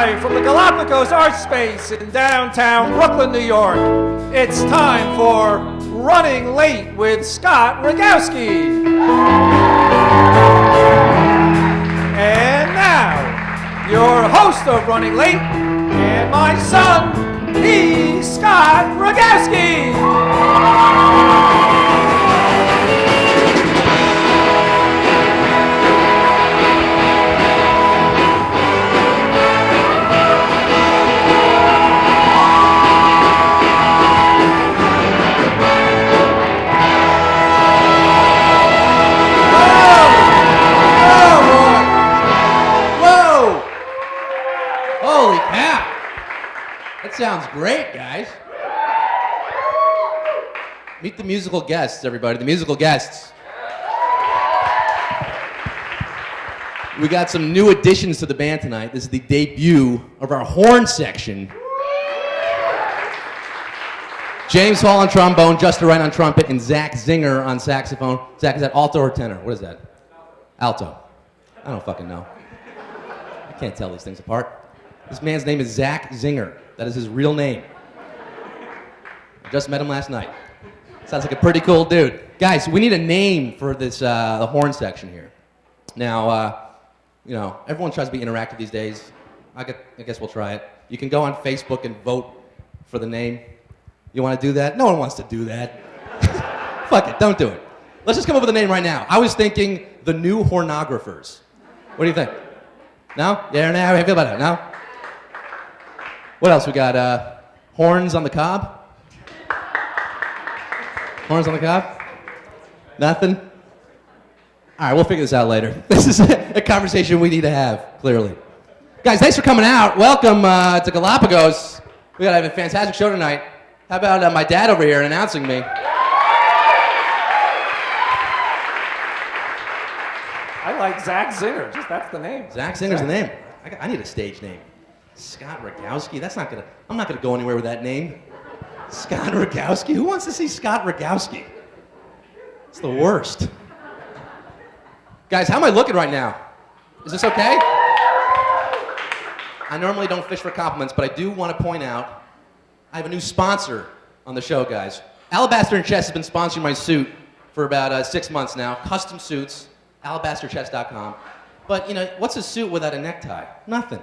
Live from the Galapagos Art Space in downtown Brooklyn, New York, it's time for Running Late with Scott Rogowsky. And now, your host of Running Late, and my son, he's Scott Rogowsky. Sounds great, guys. Meet the musical guests, everybody. The musical guests. We got some new additions to the band tonight. This is the debut of our horn section. James Hall on trombone, Justin Wright on trumpet, and Zach Zinger on saxophone. Zach, is that alto or tenor? What is that? Alto. I don't fucking know. I can't tell these things apart. This man's name is Zach Zinger. That is his real name. I just met him last night. Sounds like a pretty cool dude. Guys, we need a name for this the horn section here. Now, you know, everyone tries to be interactive these days. I guess we'll try it. You can go on Facebook and vote for the name. You want to do that? No one wants to do that. Fuck it, don't do it. Let's just come up with a name right now. I was thinking the New Hornographers. What do you think? No? Yeah, now, how do you feel about it? No? What else we got? Horns on the Cob? Horns on the Cob? Nothing? All right, we'll figure this out later. This is a conversation we need to have, clearly. Guys, thanks for coming out. Welcome to Galapagos. We got to have a fantastic show tonight. How about my dad over here announcing me? I like Zach Zinger. Just that's the name. Zach Zinger's the name. I need a stage name. Scott Rogowsky? I'm not gonna go anywhere with that name. Scott Rogowsky? Who wants to see Scott Rogowsky? It's the worst. Guys, how am I looking right now? Is this okay? I normally don't fish for compliments, but I do want to point out I have a new sponsor on the show, guys. Alabaster and Chest has been sponsoring my suit for about 6 months now. Custom suits, alabasterchest.com. But, you know, what's a suit without a necktie? Nothing.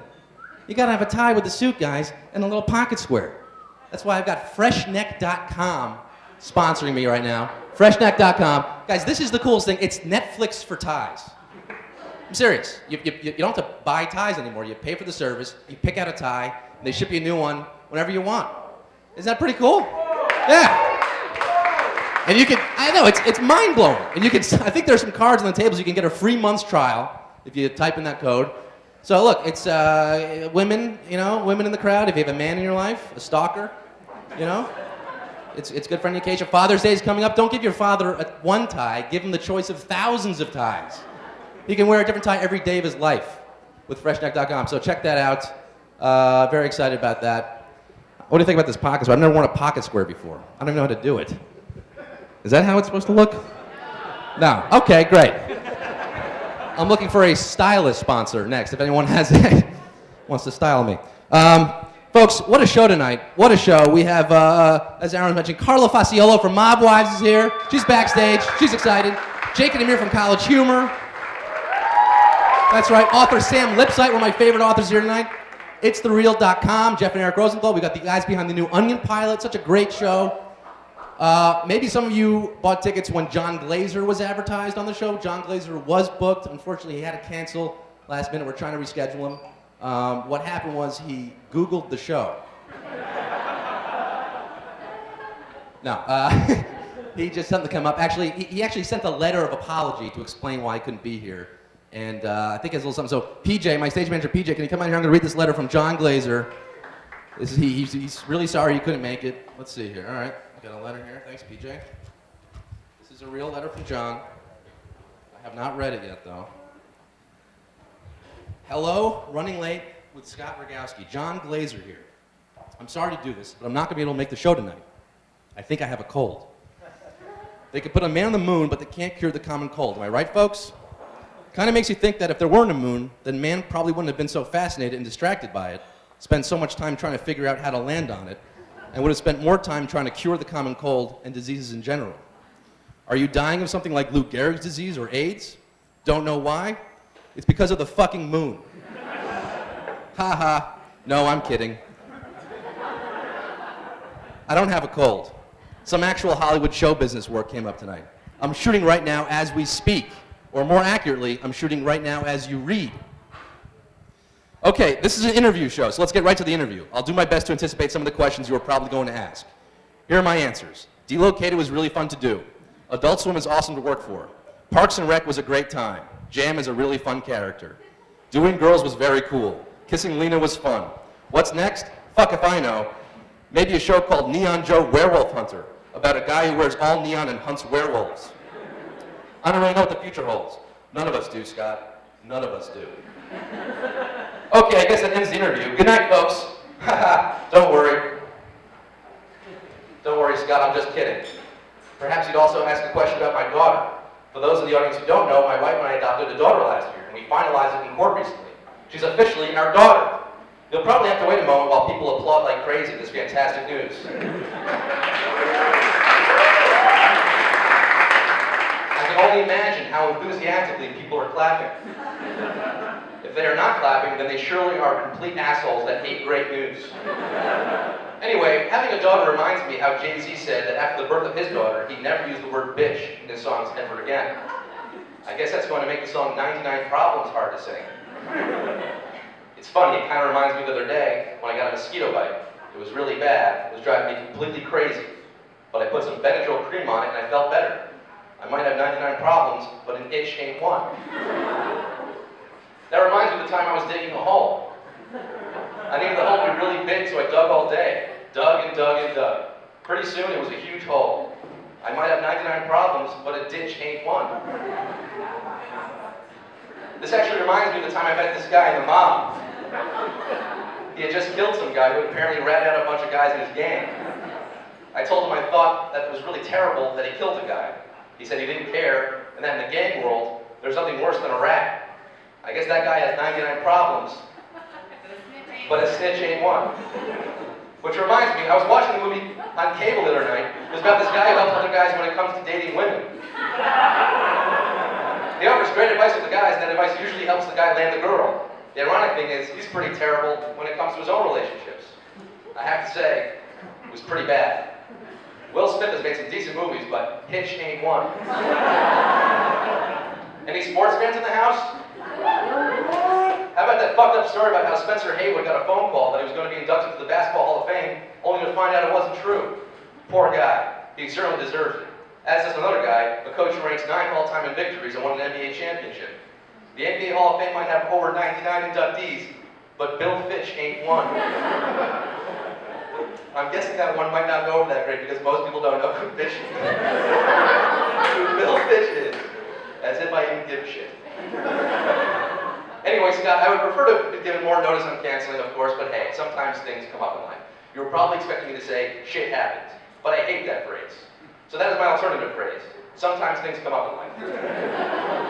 You gotta have a tie with the suit, guys, and a little pocket square. That's why I've got freshneck.com sponsoring me right now. Freshneck.com. Guys, this is the coolest thing. It's Netflix for ties. I'm serious. You don't have to buy ties anymore. You pay for the service, you pick out a tie, and they ship you a new one whenever you want. Isn't that pretty cool? Yeah. And you can, I know, it's mind-blowing. And you can, I think there's some cards on the tables. You can get a free month's trial if you type in that code. So look, it's women, you know, women in the crowd. If you have a man in your life, a stalker, you know, it's good for any occasion. Father's Day is coming up. Don't give your father one tie. Give him the choice of thousands of ties. He can wear a different tie every day of his life with freshneck.com. So check that out. Very excited about that. What do you think about this pocket square? I've never worn a pocket square before. I don't even know how to do it. Is that how it's supposed to look? No. Okay, great. I'm looking for a stylist sponsor next, if anyone wants to style me. Folks, what a show tonight. What a show. We have, as Aaron mentioned, Carla Faciolo from Mob Wives is here. She's backstage. She's excited. Jake and Amir from College Humor. That's right. Author Sam Lipsyte, one of my favorite authors here tonight. It'sTheReal.com. Jeff and Eric Rosenthal. We got the guys behind the new Onion pilot. Such a great show. Maybe some of you bought tickets when Jon Glaser was advertised on the show. Jon Glaser was booked. Unfortunately, he had to cancel last minute. We're trying to reschedule him. What happened was he Googled the show. No, he just something to come up. Actually, he actually sent a letter of apology to explain why he couldn't be here. And I think it's a little something. So PJ, my stage manager PJ, can you come out here? I'm going to read this letter from Jon Glaser. This is he's really sorry he couldn't make it. Let's see here. All right. Got a letter here. Thanks, PJ. This is a real letter from Jon. I have not read it yet, though. Hello, Running Late with Scott Rogowsky. Jon Glaser here. I'm sorry to do this, but I'm not going to be able to make the show tonight. I think I have a cold. They could put a man on the moon, but they can't cure the common cold. Am I right, folks? Kind of makes you think that if there weren't a moon, then man probably wouldn't have been so fascinated and distracted by it, spent so much time trying to figure out how to land on it, and would have spent more time trying to cure the common cold and diseases in general. Are you dying of something like Lou Gehrig's disease or AIDS? Don't know why? It's because of the fucking moon. Ha ha. No, I'm kidding. I don't have a cold. Some actual Hollywood show business work came up tonight. I'm shooting right now as we speak. Or more accurately, I'm shooting right now as you read. Okay, this is an interview show, so let's get right to the interview. I'll do my best to anticipate some of the questions you are probably going to ask. Here are my answers. Delocated was really fun to do. Adult Swim is awesome to work for. Parks and Rec was a great time. Jam is a really fun character. Doing Girls was very cool. Kissing Lena was fun. What's next? Fuck if I know. Maybe a show called Neon Joe Werewolf Hunter, about a guy who wears all neon and hunts werewolves. I don't really know what the future holds. None of us do, Scott. None of us do. Okay, I guess that ends the interview. Good night, folks. Don't worry. Don't worry, Scott, I'm just kidding. Perhaps you'd also ask a question about my daughter. For those in the audience who don't know, my wife and I adopted a daughter last year, and we finalized it in court recently. She's officially our daughter. You'll probably have to wait a moment while people applaud like crazy at this fantastic news. I can only imagine how enthusiastically people are clapping. If they are not clapping, then they surely are complete assholes that hate great news. Anyway, having a daughter reminds me how Jay-Z said that after the birth of his daughter, he'd never use the word bitch in his songs ever again. I guess that's going to make the song 99 Problems hard to sing. It's funny, it kind of reminds me of the other day when I got a mosquito bite. It was really bad. It was driving me completely crazy. But I put some Benadryl cream on it and I felt better. I might have 99 problems, but an itch ain't one. That reminds me of the time I was digging a hole. I needed the hole to be really big, so I dug all day. Dug and dug and dug. Pretty soon, it was a huge hole. I might have 99 problems, but a ditch ain't one. This actually reminds me of the time I met this guy in the mob. He had just killed some guy who had apparently ratted out a bunch of guys in his gang. I told him I thought that it was really terrible that he killed a guy. He said he didn't care, and that in the gang world, there's nothing worse than a rat. I guess that guy has 99 problems, but a snitch ain't one. Which reminds me, I was watching a movie on cable the other night. It was about this guy who helps other guys when it comes to dating women. He offers great advice to the guys, and that advice usually helps the guy land the girl. The ironic thing is, he's pretty terrible when it comes to his own relationships. I have to say, it was pretty bad. Will Smith has made some decent movies, but Hitch ain't one. Any sports fans in the house? How about that fucked up story about how Spencer Haywood got a phone call that he was going to be inducted to the Basketball Hall of Fame, only to find out it wasn't true? Poor guy. He certainly deserves it. As does another guy, a coach who ranks 9th all-time in victories and won an NBA championship. The NBA Hall of Fame might have over 99 inductees, but Bill Fitch ain't one. I'm guessing that one might not go over that great because most people don't know who Fitch is. Who Bill Fitch is. As if I even give a shit. Anyway, Scott, I would prefer to be given more notice on canceling, of course, but hey, sometimes things come up in life. You were probably expecting me to say, shit happens, but I hate that phrase. So that is my alternative phrase. Sometimes things come up in life.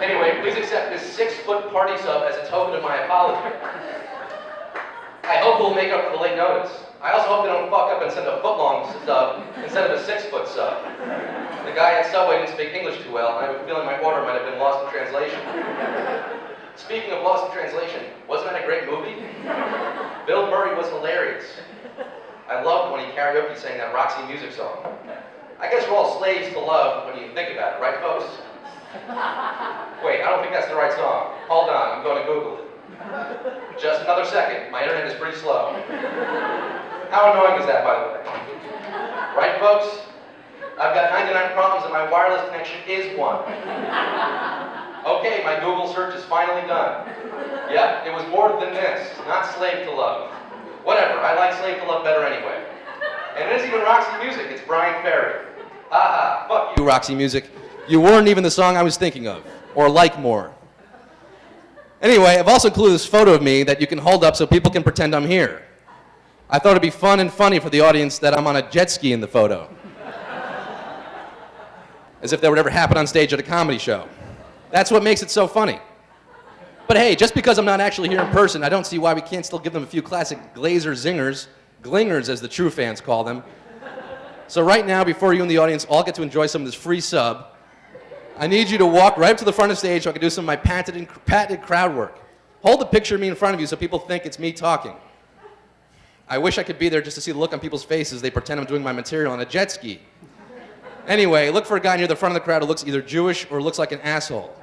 Anyway, please accept this 6-foot party sub as a token of my apology. I hope we'll make up for the late notice. I also hope they don't fuck up and send a foot-long sub instead of a 6-foot sub. The guy at Subway didn't speak English too well, and I have a feeling my order might have been lost in translation. Speaking of lost in translation, wasn't that a great movie? Bill Murray was hilarious. I loved when he karaoke sang that Roxy Music song. I guess we're all slaves to love when you think about it, right, folks? Wait, I don't think that's the right song. Hold on, I'm going to Google it. Just another second. My internet is pretty slow. How annoying is that, by the way? Right, folks? I've got 99 problems and my wireless connection is one. Okay, my Google search is finally done. Yep, it was more than this, not Slave to Love. Whatever, I like Slave to Love better anyway. And it isn't even Roxy Music, it's Brian Ferry. Haha, fuck you, Roxy Music. You weren't even the song I was thinking of, or like more. Anyway, I've also included this photo of me that you can hold up so people can pretend I'm here. I thought it'd be fun and funny for the audience that I'm on a jet ski in the photo. As if that would ever happen on stage at a comedy show. That's what makes it so funny. But hey, just because I'm not actually here in person, I don't see why we can't still give them a few classic Glaser zingers, glingers as the true fans call them. So right now, before you and the audience all get to enjoy some of this free sub, I need you to walk right up to the front of the stage so I can do some of my patented crowd work. Hold the picture of me in front of you so people think it's me talking. I wish I could be there just to see the look on people's faces. They pretend I'm doing my material on a jet ski. Anyway, look for a guy near the front of the crowd who looks either Jewish or looks like an asshole.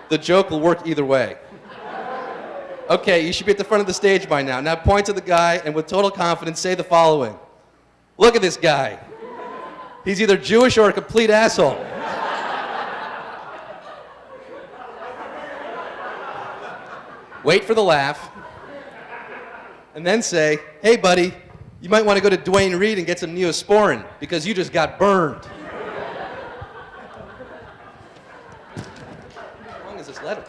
The joke will work either way. Okay, you should be at the front of the stage by now. Now point to the guy and with total confidence say the following. Look at this guy. He's either Jewish or a complete asshole. Wait for the laugh. And then say, hey buddy, you might want to go to Duane Reade and get some Neosporin because you just got burned. How long is this letter?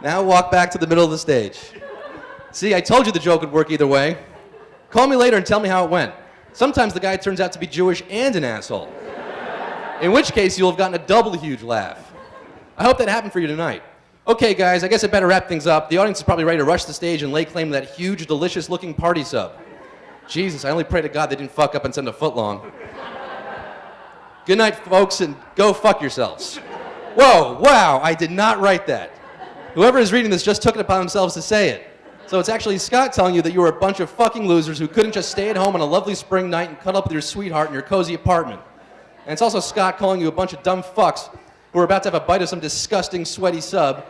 Now walk back to the middle of the stage. See, I told you the joke would work either way. Call me later and tell me how it went. Sometimes the guy turns out to be Jewish and an asshole. In which case, you'll have gotten a double huge laugh. I hope that happened for you tonight. Okay, guys, I guess I better wrap things up. The audience is probably ready to rush the stage and lay claim to that huge, delicious-looking party sub. Jesus, I only pray to God they didn't fuck up and send a footlong. Good night, folks, and go fuck yourselves. Whoa, wow, I did not write that. Whoever is reading this just took it upon themselves to say it. So it's actually Scott telling you that you were a bunch of fucking losers who couldn't just stay at home on a lovely spring night and cuddle up with your sweetheart in your cozy apartment. And it's also Scott calling you a bunch of dumb fucks who are about to have a bite of some disgusting, sweaty sub.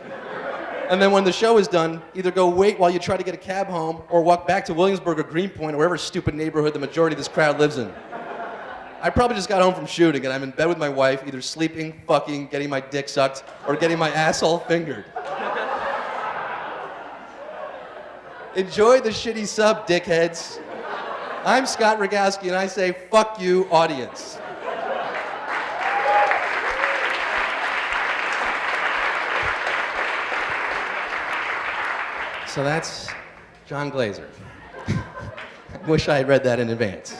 And then when the show is done, either go wait while you try to get a cab home or walk back to Williamsburg or Greenpoint or wherever stupid neighborhood the majority of this crowd lives in. I probably just got home from shooting and I'm in bed with my wife, either sleeping, fucking, getting my dick sucked, or getting my asshole fingered. Enjoy the shitty sub, dickheads. I'm Scott Rogowsky and I say, fuck you, audience. So that's Jon Glaser. I wish I had read that in advance.